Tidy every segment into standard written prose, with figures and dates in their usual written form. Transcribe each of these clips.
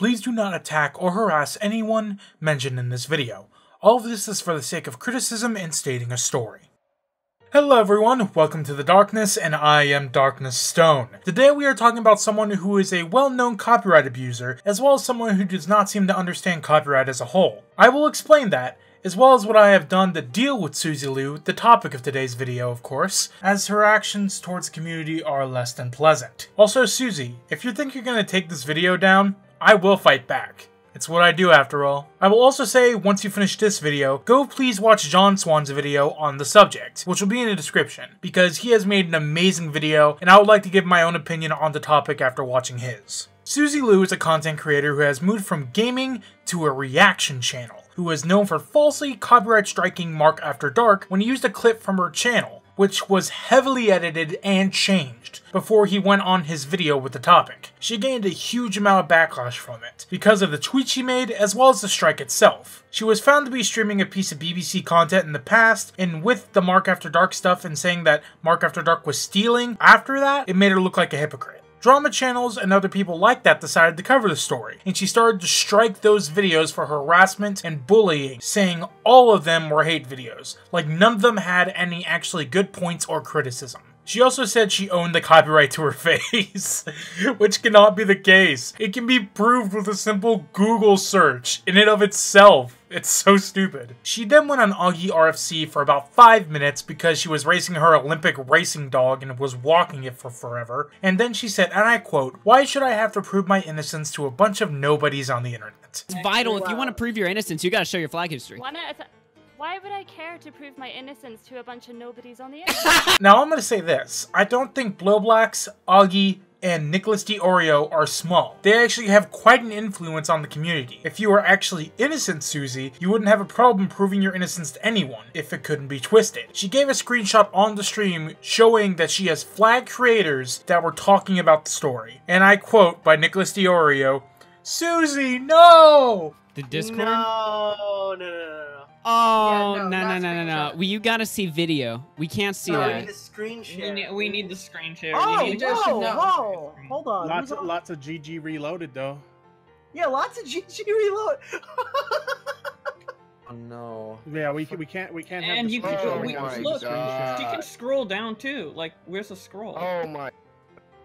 Please do not attack or harass anyone mentioned in this video. All of this is for the sake of criticism and stating a story. Hello everyone, welcome to the Darkness, and I am DarknessStone. Today we are talking about someone who is a well-known copyright abuser, as well as someone who does not seem to understand copyright as a whole. I will explain that, as well as what I have done to deal with Suzy Lu, the topic of today's video of course, as her actions towards the community are less than pleasant. Also Suzy, if you think you're going to take this video down, I will fight back. It's what I do after all. I will also say, once you finish this video, go please watch John Swan's video on the subject, which will be in the description, because he has made an amazing video, and I would like to give my own opinion on the topic after watching his. Suzy Lu is a content creator who has moved from gaming to a reaction channel, who is known for falsely copyright striking Mark After Dark when he used a clip from her channel, which was heavily edited and changed before he went on his video with the topic. She gained a huge amount of backlash from it, because of the tweet she made as well as the strike itself. She was found to be streaming a piece of BBC content in the past, and with the Mark After Dark stuff and saying that Mark After Dark was stealing after that, it made her look like a hypocrite. Drama channels and other people like that decided to cover the story, and she started to strike those videos for harassment and bullying, saying all of them were hate videos, like none of them had any actually good points or criticism. She also said she owned the copyright to her face, which cannot be the case. It can be proved with a simple Google search in and of itself. It's so stupid. She then went on Augie RFC for about 5 minutes because she was racing her Olympic racing dog and was walking it for forever. And then she said, and I quote, "Why should I have to prove my innocence to a bunch of nobodies on the internet?" It's vital. If you want to prove your innocence, you gotta show your flag history. Why would I care to prove my innocence to a bunch of nobodies on the internet? Now I'm gonna say this. I don't think Blowblacks, Augie, and Nicholas D. Oreo are small. They actually have quite an influence on the community. If you were actually innocent, Suzy, you wouldn't have a problem proving your innocence to anyone, if it couldn't be twisted. She gave a screenshot on the stream showing that she has flagged creators that were talking about the story. And I quote by Nicholas D. Oreo, "Suzy, no!" The Discord? No. Oh, Yeah, no. Well, you gotta see video. We can't see that. We need the screen share. We need the screen share. Whoa, hold on. Lots of GG Reloaded though. Yeah, lots of GG Reload. Oh no. Yeah, we can't have. And the you screen can share oh look. without my the screen share. She can scroll down too. Like, where's the scroll? Oh my.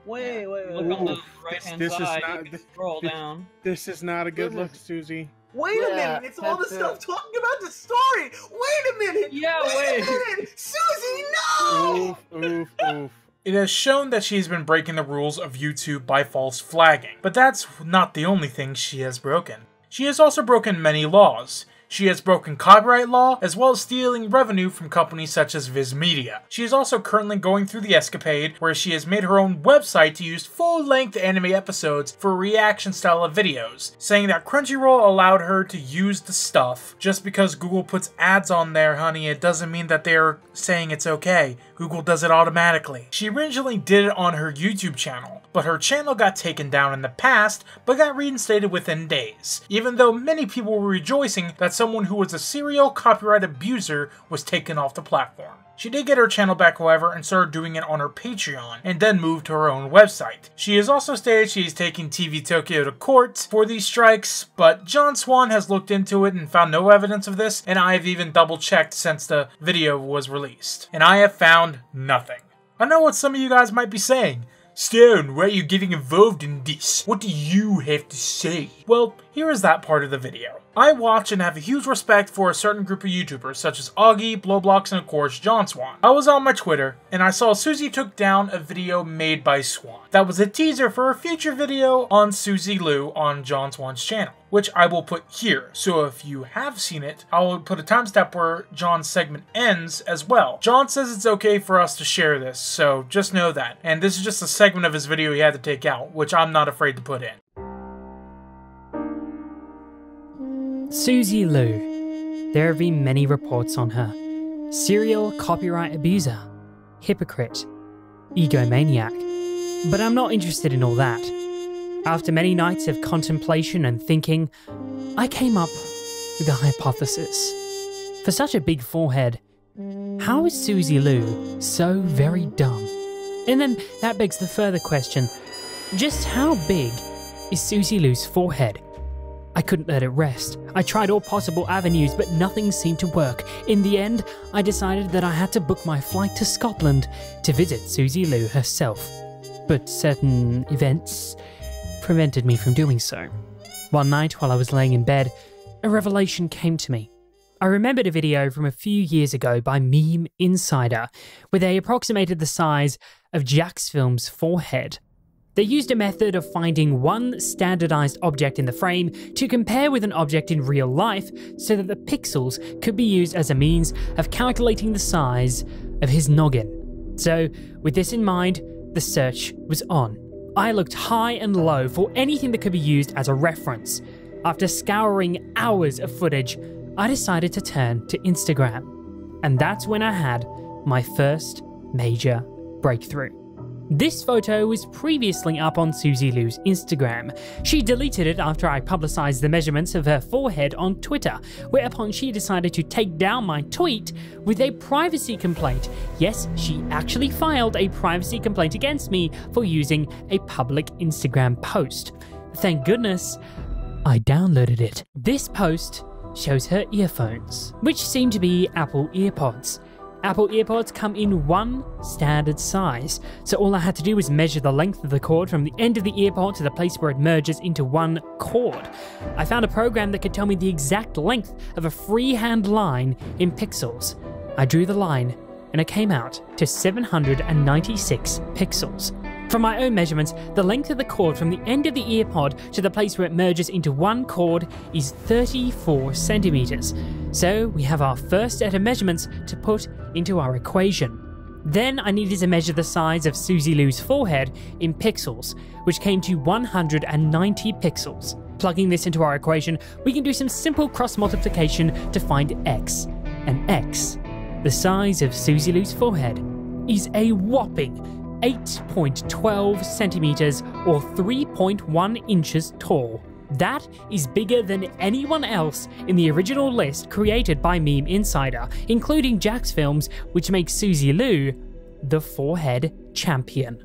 Wait. Look on the right hand This is side. not- You can scroll down. This is not a good look, Suzy. Wait a minute. It's all the stuff talking about the story. Wait a minute. Yeah, Wait a minute. Suzy, no. Oof. It has shown that she's been breaking the rules of YouTube by false flagging, but that's not the only thing she has broken. She has also broken many laws. She has broken copyright law, as well as stealing revenue from companies such as Viz Media. She is also currently going through the escapade where she has made her own website to use full-length anime episodes for reaction style of videos, saying that Crunchyroll allowed her to use the stuff. Just because Google puts ads on there, honey, it doesn't mean that they're saying it's okay. Google does it automatically. She originally did it on her YouTube channel, but her channel got taken down in the past, but got reinstated within days, even though many people were rejoicing that someone who was a serial copyright abuser was taken off the platform. She did get her channel back, however, and started doing it on her Patreon, and then moved to her own website. She has also stated she is taking TV Tokyo to court for these strikes, but John Swan has looked into it and found no evidence of this, and I have even double-checked since the video was released, and I have found nothing. I know what some of you guys might be saying. "Stone, why are you getting involved in this? What do you have to say?" Well, here is that part of the video. I watch and have a huge respect for a certain group of YouTubers, such as Augie, Blowblocks, and of course, John Swan. I was on my Twitter, and I saw Suzy took down a video made by Swan. That was a teaser for a future video on Suzy Lu on John Swan's channel, which I will put here. So if you have seen it, I will put a timestamp where John's segment ends as well. John says it's okay for us to share this, so just know that. And this is just a segment of his video he had to take out, which I'm not afraid to put in. Suzy Lu. There have been many reports on her. Serial copyright abuser, hypocrite, egomaniac. But I'm not interested in all that. After many nights of contemplation and thinking, I came up with a hypothesis. For such a big forehead, how is Suzy Lu so very dumb? And then that begs the further question, just how big is Suzy Lu's forehead? I couldn't let it rest. I tried all possible avenues, but nothing seemed to work. In the end, I decided that I had to book my flight to Scotland to visit Suzy Lu herself. But certain events prevented me from doing so. One night, while I was laying in bed, a revelation came to me. I remembered a video from a few years ago by Meme Insider, where they approximated the size of Jack's film's forehead. They used a method of finding one standardized object in the frame to compare with an object in real life so that the pixels could be used as a means of calculating the size of his noggin. So, with this in mind, the search was on. I looked high and low for anything that could be used as a reference. After scouring hours of footage, I decided to turn to Instagram. And that's when I had my first major breakthrough. This photo was previously up on Suzy Lu's Instagram. She deleted it after I publicized the measurements of her forehead on Twitter, whereupon she decided to take down my tweet with a privacy complaint. Yes, she actually filed a privacy complaint against me for using a public Instagram post. Thank goodness I downloaded it. This post shows her earphones, which seem to be Apple EarPods. Apple EarPods come in one standard size, so all I had to do was measure the length of the cord from the end of the earpod to the place where it merges into one cord. I found a program that could tell me the exact length of a freehand line in pixels. I drew the line, and it came out to 796 pixels. From my own measurements, the length of the cord from the end of the earpod to the place where it merges into one cord is 34 centimeters. So we have our first set of measurements to put into our equation. Then I needed to measure the size of Suzy Lu's forehead in pixels, which came to 190 pixels. Plugging this into our equation, we can do some simple cross multiplication to find x. And x, the size of Suzy Lu's forehead, is a whopping 8.12 centimeters or 3.1 inches tall. That is bigger than anyone else in the original list created by Meme Insider, including Jack's films, which makes Suzy Lu the forehead champion.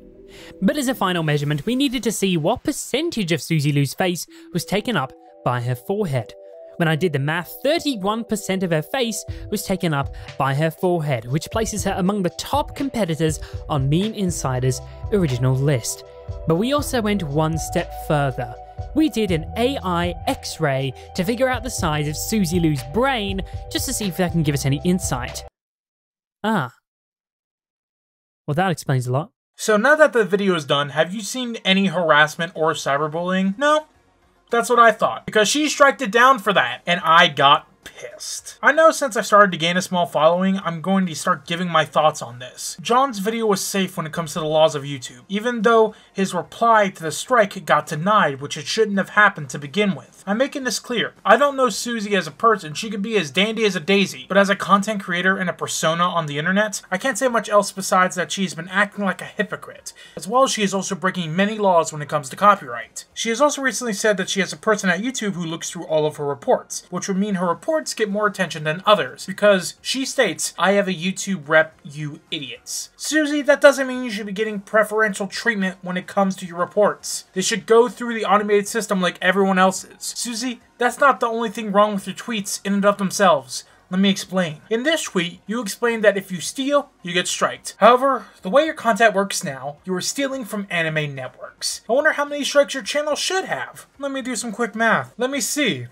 But as a final measurement, we needed to see what percentage of Suzy Lu's face was taken up by her forehead. When I did the math, 31% of her face was taken up by her forehead, which places her among the top competitors on Meme Insider's original list. But we also went one step further. We did an AI X-ray to figure out the size of Suzy Lu's brain, just to see if that can give us any insight. Ah. Well, that explains a lot. So now that the video is done, have you seen any harassment or cyberbullying? No? That's what I thought, because she striked it down for that, and I got pissed. I know since I started to gain a small following, I'm going to start giving my thoughts on this. John's video was safe when it comes to the laws of YouTube, even though his reply to the strike got denied, which it shouldn't have happened to begin with. I'm making this clear. I don't know Suzy as a person. She could be as dandy as a daisy, but as a content creator and a persona on the internet, I can't say much else besides that she's been acting like a hypocrite, as well as she is also breaking many laws when it comes to copyright. She has also recently said that she has a person at YouTube who looks through all of her reports, which would mean her reports get more attention than others, because she states, "I have a YouTube rep, you idiots." Suzy, that doesn't mean you should be getting preferential treatment when it comes to your reports. They should go through the automated system like everyone else's. Suzy, that's not the only thing wrong with your tweets in and of themselves. Let me explain. In this tweet, you explained that if you steal, you get striked. However, the way your content works now, you are stealing from anime networks. I wonder how many strikes your channel should have. Let me do some quick math. Let me see.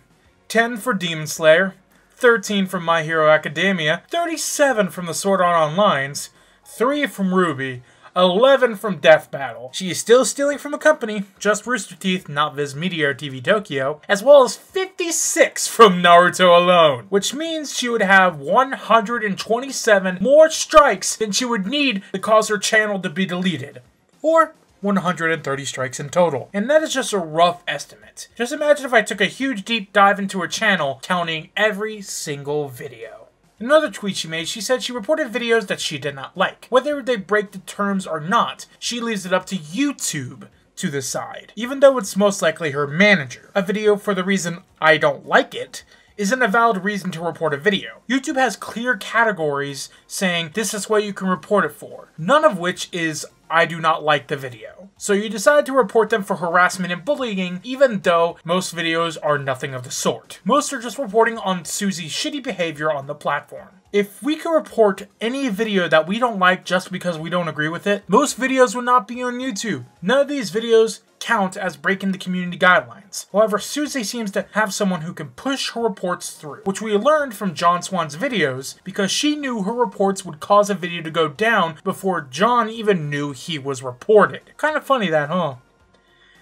10 for Demon Slayer, 13 from My Hero Academia, 37 from the Sword Art Online's, 3 from Ruby, 11 from Death Battle. She is still stealing from a company, just Rooster Teeth, not Viz Media or TV Tokyo, as well as 56 from Naruto alone, which means she would have 127 more strikes than she would need to cause her channel to be deleted. Or 130 strikes in total. And that is just a rough estimate. Just imagine if I took a huge deep dive into her channel, counting every single video. In another tweet she made, she said she reported videos that she did not like. Whether they break the terms or not, she leaves it up to YouTube to decide, even though it's most likely her manager. A video for the reason I don't like it isn't a valid reason to report a video. YouTube has clear categories saying this is what you can report it for, none of which is I do not like the video. So you decide to report them for harassment and bullying, even though most videos are nothing of the sort. Most are just reporting on Suzy's shitty behavior on the platform. If we could report any video that we don't like just because we don't agree with it, most videos would not be on YouTube. None of these videos count as breaking the community guidelines. However, Suzy seems to have someone who can push her reports through, which we learned from John Swan's videos because she knew her reports would cause a video to go down before John even knew he was reported. Kind of funny that, huh?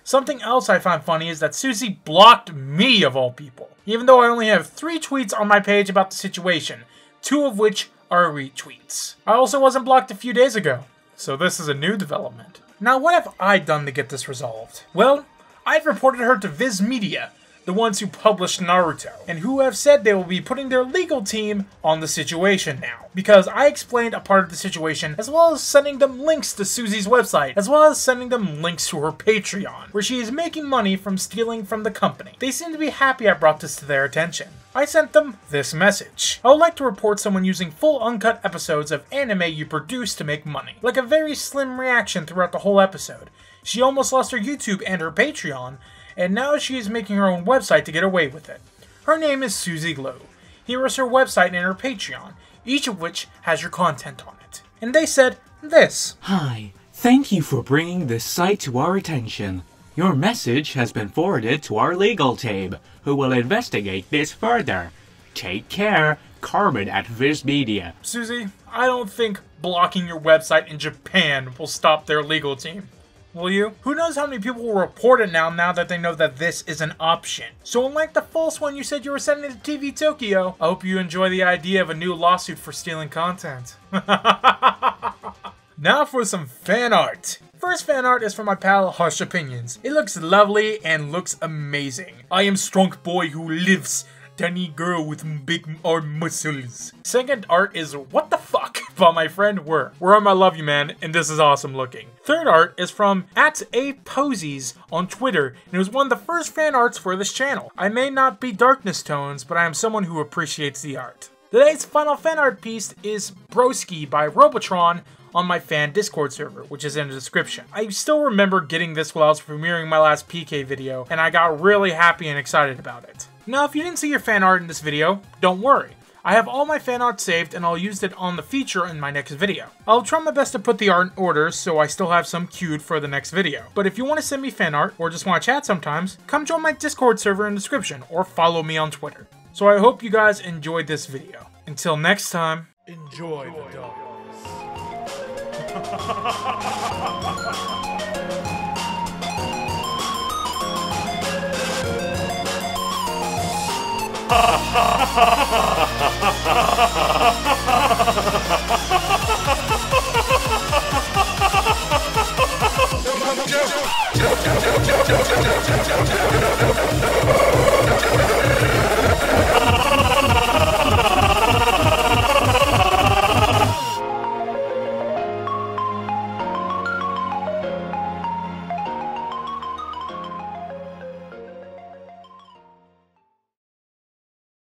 Something else I find funny is that Suzy blocked me of all people, even though I only have 3 tweets on my page about the situation, 2 of which are retweets. I also wasn't blocked a few days ago, so this is a new development. Now, what have I done to get this resolved? Well, I've reported her to Viz Media, the ones who published Naruto, and who have said they will be putting their legal team on the situation now, because I explained a part of the situation, as well as sending them links to Suzy's website, as well as sending them links to her Patreon, where she is making money from stealing from the company. They seem to be happy I brought this to their attention. I sent them this message. I would like to report someone using full uncut episodes of anime you produce to make money. Like a very slim reaction throughout the whole episode. She almost lost her YouTube and her Patreon, and now she is making her own website to get away with it. Her name is Suzy Glow. Here is her website and her Patreon, each of which has your content on it. And they said this. Hi, thank you for bringing this site to our attention. Your message has been forwarded to our legal team, who will investigate this further. Take care, Carmen at Viz Media. Suzy, I don't think blocking your website in Japan will stop their legal team. Will you? Who knows how many people will report it now that they know that this is an option. So unlike the false one you said you were sending to TV Tokyo, I hope you enjoy the idea of a new lawsuit for stealing content. Now for some fan art. First fan art is from my pal Harsh Opinions. It looks lovely and looks amazing. I am strong boy who lives. Tiny girl with big arm muscles. Second art is What the Fuck by my friend Worm, I love you man, and this is awesome looking. Third art is from @aposies on Twitter, and it was one of the first fan arts for this channel. I may not be DarknessStones, but I am someone who appreciates the art. Today's final fan art piece is Broski by Robotron on my fan Discord server, which is in the description. I still remember getting this while I was premiering my last PK video, and I got really happy and excited about it. Now, if you didn't see your fan art in this video, don't worry. I have all my fan art saved and I'll use it on the feature in my next video. I'll try my best to put the art in order so I still have some queued for the next video. But if you want to send me fan art or just want to chat sometimes, come join my Discord server in the description or follow me on Twitter. So I hope you guys enjoyed this video. Until next time, enjoy the darkness.